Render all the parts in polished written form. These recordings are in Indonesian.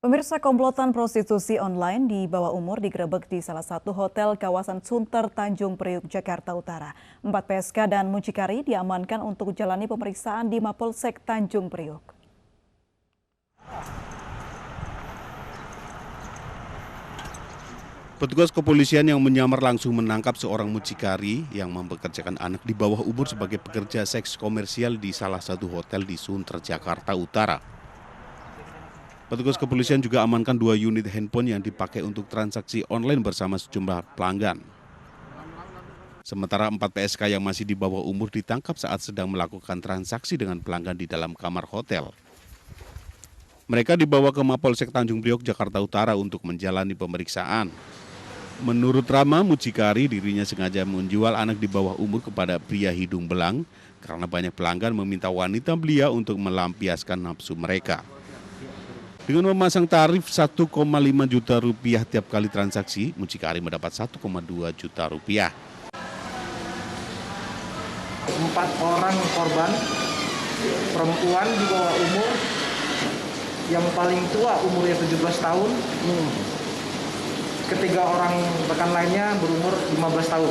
Pemirsa, komplotan prostitusi online di bawah umur digerebek di salah satu hotel kawasan Sunter, Tanjung Priuk, Jakarta Utara. 4 PSK dan mucikari diamankan untuk jalani pemeriksaan di Mapolsek Tanjung Priuk. Petugas kepolisian yang menyamar langsung menangkap seorang mucikari yang mempekerjakan anak di bawah umur sebagai pekerja seks komersial di salah satu hotel di Sunter, Jakarta Utara. Petugas kepolisian juga amankan 2 unit handphone yang dipakai untuk transaksi online bersama sejumlah pelanggan. Sementara 4 PSK yang masih di bawah umur ditangkap saat sedang melakukan transaksi dengan pelanggan di dalam kamar hotel. Mereka dibawa ke Mapolsek Tanjung Priok, Jakarta Utara untuk menjalani pemeriksaan. Menurut Rama mucikari, dirinya sengaja menjual anak di bawah umur kepada pria hidung belang karena banyak pelanggan meminta wanita belia untuk melampiaskan nafsu mereka. Dengan memasang tarif 1,5 juta rupiah tiap kali transaksi, mucikari mendapat 1,2 juta rupiah. 4 orang korban, perempuan di bawah umur, yang paling tua umurnya 17 tahun, ketiga orang rekan lainnya berumur 15 tahun.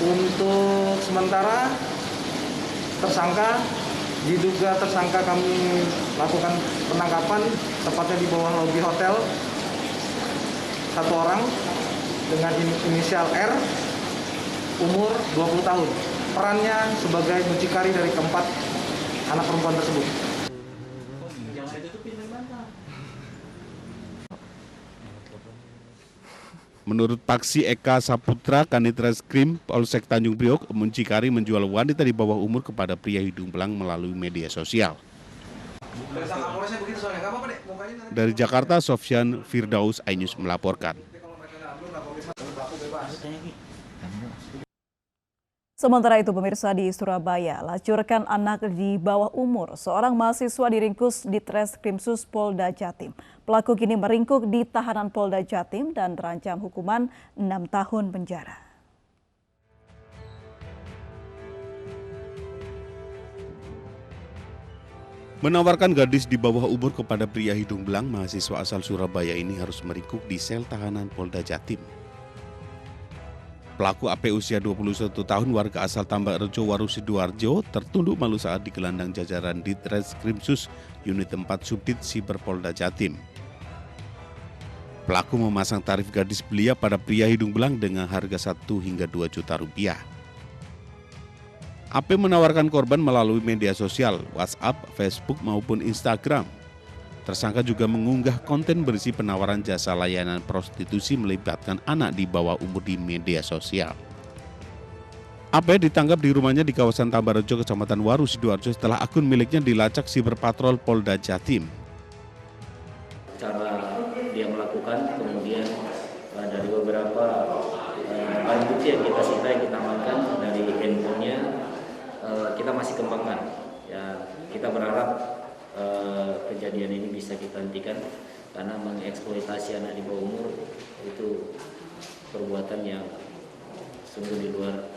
Untuk sementara diduga tersangka kami lakukan penangkapan tepatnya di bawah lobi hotel. 1 orang dengan inisial R, umur 20 tahun. Perannya sebagai mucikari dari keempat anak perempuan tersebut. Menurut Paksi Eka Saputra, Kanit Reskrim Polsek Tanjung Priok, mucikari menjual wanita di bawah umur kepada pria hidung belang melalui media sosial. Dari Jakarta, Sofyan Firdaus, iNews melaporkan. Sementara itu, pemirsa, di Surabaya, lacurkan anak di bawah umur. Seorang mahasiswa diringkus di Treskrimsus Polda Jatim. Pelaku kini meringkuk di tahanan Polda Jatim dan terancam hukuman 6 tahun penjara. Menawarkan gadis di bawah umur kepada pria hidung belang, mahasiswa asal Surabaya ini harus meringkuk di sel tahanan Polda Jatim. Pelaku AP usia 21 tahun warga asal Tambak Rejo, Waru Sidoarjo tertunduk malu saat digelandang jajaran Ditreskrimsus Unit 4 Subdit Siber Polda Jatim. Pelaku memasang tarif gadis belia pada pria hidung belang dengan harga 1 hingga 2 juta rupiah. AP menawarkan korban melalui media sosial, WhatsApp, Facebook maupun Instagram. Tersangka juga mengunggah konten berisi penawaran jasa layanan prostitusi melibatkan anak di bawah umur di media sosial. AP ditangkap di rumahnya di kawasan Tambarejo, Kecamatan Waru Sidoarjo setelah akun miliknya dilacak Siber Patrol Polda Jatim. Cara dia melakukan, kemudian dari beberapa barang bukti yang kita sita, yang kita amankan dari handphonenya, kita masih kembangkan. Ya, kita berharap kejadian ini bisa kita hentikan karena mengeksploitasi anak di bawah umur itu perbuatan yang sungguh di luar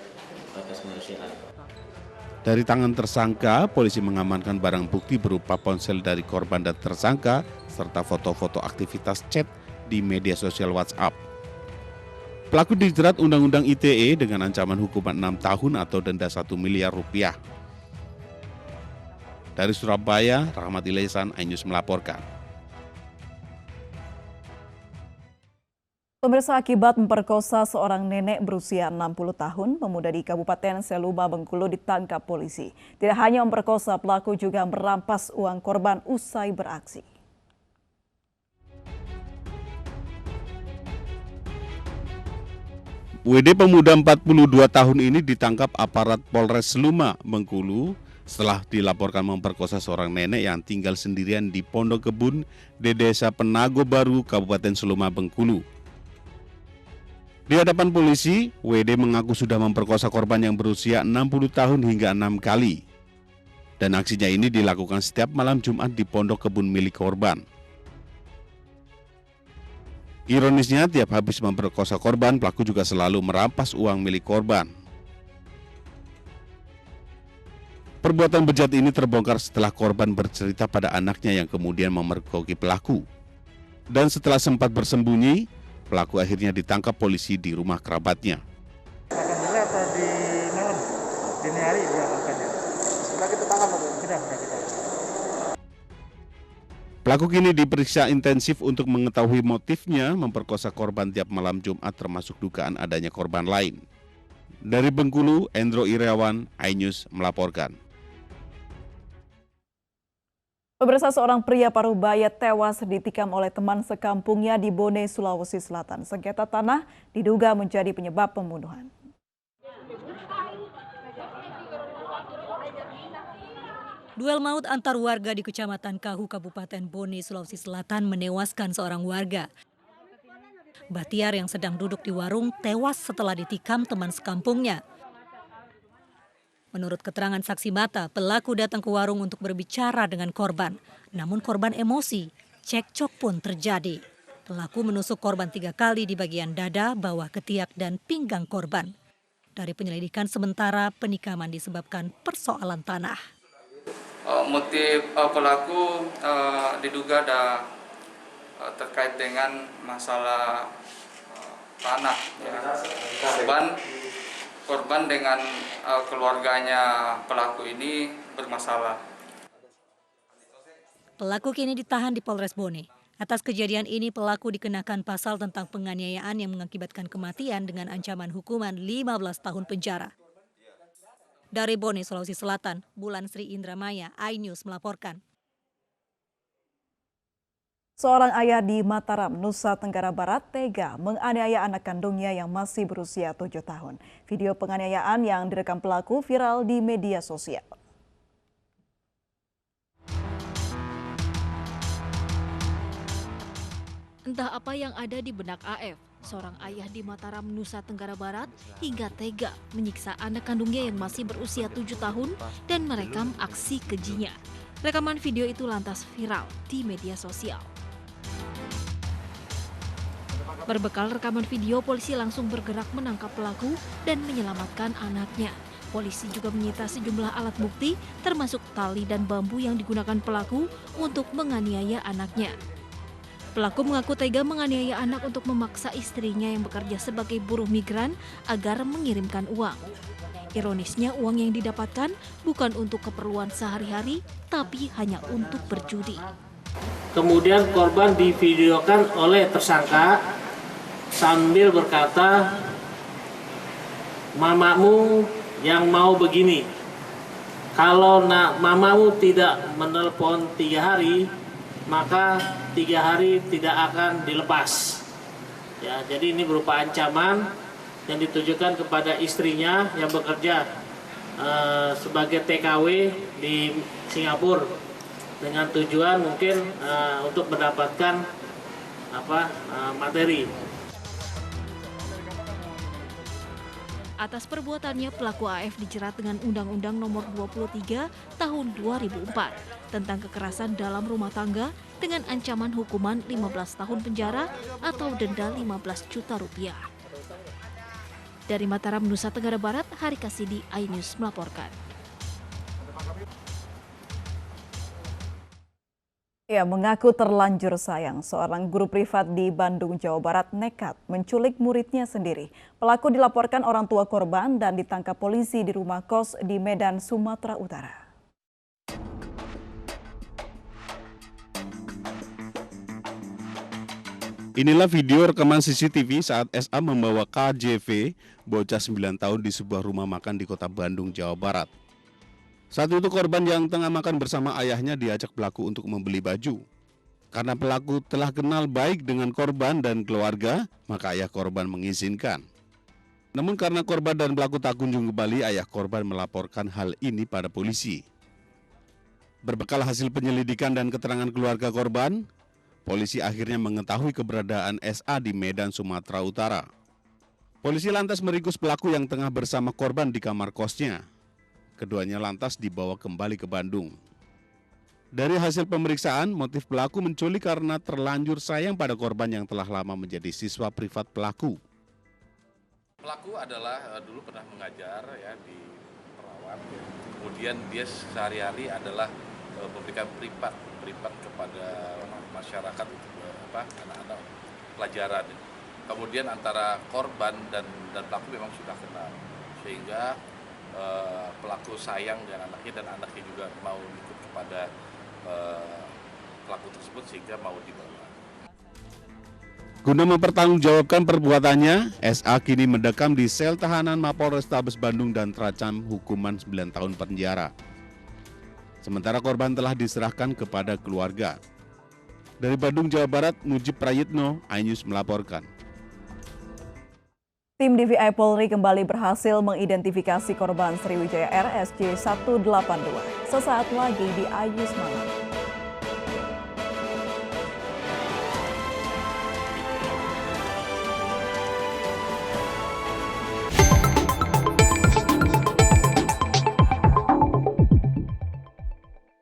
batas kemanusiaan. Dari tangan tersangka, polisi mengamankan barang bukti berupa ponsel dari korban dan tersangka serta foto-foto aktivitas chat di media sosial WhatsApp. Pelaku dijerat Undang-Undang ITE dengan ancaman hukuman 6 tahun atau denda 1 miliar rupiah. Dari Surabaya, Rahmat Ilaisan, iNews melaporkan. Pemirsa, akibat memperkosa seorang nenek berusia 60 tahun, pemuda di Kabupaten Seluma, Bengkulu ditangkap polisi. Tidak hanya memperkosa, pelaku juga merampas uang korban usai beraksi. WD pemuda 42 tahun ini ditangkap aparat Polres Seluma, Bengkulu setelah dilaporkan memperkosa seorang nenek yang tinggal sendirian di Pondok Kebun di Desa Penago Baru, Kabupaten Seluma, Bengkulu. Di hadapan polisi, WD mengaku sudah memperkosa korban yang berusia 60 tahun hingga 6 kali. Dan aksinya ini dilakukan setiap malam Jumat di Pondok Kebun milik korban. Ironisnya, tiap habis memperkosa korban, pelaku juga selalu merampas uang milik korban. Perbuatan bejat ini terbongkar setelah korban bercerita pada anaknya yang kemudian memergoki pelaku. Dan setelah sempat bersembunyi, pelaku akhirnya ditangkap polisi di rumah kerabatnya. Alhamdulillah tadi malam, dini hari diamankannya. Sudah kita tangkap atau? Sudah kita. Pelaku kini diperiksa intensif untuk mengetahui motifnya memperkosa korban tiap malam Jumat, termasuk dugaan adanya korban lain. Dari Bengkulu, Endro Irawan, iNews melaporkan. Pemirsa, seorang pria Parubaya tewas ditikam oleh teman sekampungnya di Bone, Sulawesi Selatan. Sengketa tanah diduga menjadi penyebab pembunuhan. Duel maut antar warga di Kecamatan Kahu, Kabupaten Bone, Sulawesi Selatan menewaskan seorang warga. Batiar yang sedang duduk di warung tewas setelah ditikam teman sekampungnya. Menurut keterangan saksi mata, pelaku datang ke warung untuk berbicara dengan korban. Namun korban emosi, cekcok pun terjadi. Pelaku menusuk korban 3 kali di bagian dada, bawah ketiak, dan pinggang korban. Dari penyelidikan sementara, penikaman disebabkan persoalan tanah. Motif pelaku diduga ada terkait dengan masalah tanah. Korban dengan keluarganya pelaku ini bermasalah. Pelaku kini ditahan di Polres Bone. Atas kejadian ini pelaku dikenakan pasal tentang penganiayaan yang mengakibatkan kematian dengan ancaman hukuman 15 tahun penjara. Dari Bone, Sulawesi Selatan, Bulan Sri Indramaya, iNews melaporkan. Seorang ayah di Mataram, Nusa Tenggara Barat tega menganiaya anak kandungnya yang masih berusia 7 tahun. Video penganiayaan yang direkam pelaku viral di media sosial. Entah apa yang ada di benak AF, seorang ayah di Mataram, Nusa Tenggara Barat, hingga tega menyiksa anak kandungnya yang masih berusia 7 tahun dan merekam aksi kejinya. Rekaman video itu lantas viral di media sosial. Berbekal rekaman video, polisi langsung bergerak menangkap pelaku dan menyelamatkan anaknya. Polisi juga menyita sejumlah alat bukti, termasuk tali dan bambu yang digunakan pelaku untuk menganiaya anaknya. Pelaku mengaku tega menganiaya anak untuk memaksa istrinya yang bekerja sebagai buruh migran agar mengirimkan uang. Ironisnya, uang yang didapatkan bukan untuk keperluan sehari-hari, tapi hanya untuk berjudi. Kemudian korban divideokan oleh tersangka sambil berkata, "Mamamu yang mau begini, kalau mamamu tidak menelpon 3 hari, maka 3 hari tidak akan dilepas." Ya, jadi ini berupa ancaman yang ditujukan kepada istrinya yang bekerja sebagai TKW di Singapura dengan tujuan mungkin untuk mendapatkan materi. Atas perbuatannya, pelaku AF dijerat dengan Undang-Undang Nomor 23 Tahun 2004 tentang kekerasan dalam rumah tangga dengan ancaman hukuman 15 tahun penjara atau denda 15 juta rupiah. Dari Mataram, Nusa Tenggara Barat, Hari Kasidi, iNews melaporkan. Ya, mengaku terlanjur sayang, seorang guru privat di Bandung, Jawa Barat nekat menculik muridnya sendiri. Pelaku dilaporkan orang tua korban dan ditangkap polisi di rumah kos di Medan, Sumatera Utara. Inilah video rekaman CCTV saat SA membawa KJV, bocah 9 tahun di sebuah rumah makan di kota Bandung, Jawa Barat. Saat itu korban yang tengah makan bersama ayahnya diajak pelaku untuk membeli baju. Karena pelaku telah kenal baik dengan korban dan keluarga, maka ayah korban mengizinkan. Namun karena korban dan pelaku tak kunjung kembali, ayah korban melaporkan hal ini pada polisi. Berbekal hasil penyelidikan dan keterangan keluarga korban, polisi akhirnya mengetahui keberadaan SA di Medan, Sumatera Utara. Polisi lantas meringkus pelaku yang tengah bersama korban di kamar kosnya. Keduanya lantas dibawa kembali ke Bandung. Dari hasil pemeriksaan, motif pelaku menculik karena terlanjur sayang pada korban yang telah lama menjadi siswa privat pelaku. Pelaku adalah dulu pernah mengajar ya di Perawat. Kemudian dia sehari-hari adalah pembimbing privat privat kepada masyarakat untuk anak-anak pelajaran. Kemudian antara korban dan pelaku memang sudah kenal, sehingga pelaku sayang dengan anaknya dan anaknya juga mau ikut kepada pelaku tersebut sehingga mau dibawa. Guna mempertanggungjawabkan perbuatannya, SA kini mendekam di sel tahanan Mapolrestabes Bandung dan terancam hukuman 9 tahun penjara. Sementara korban telah diserahkan kepada keluarga. Dari Bandung, Jawa Barat, Mujib Prayitno, iNews melaporkan. Tim DVI Polri kembali berhasil mengidentifikasi korban Sriwijaya Air SJ182 sesaat lagi di iNews Malam.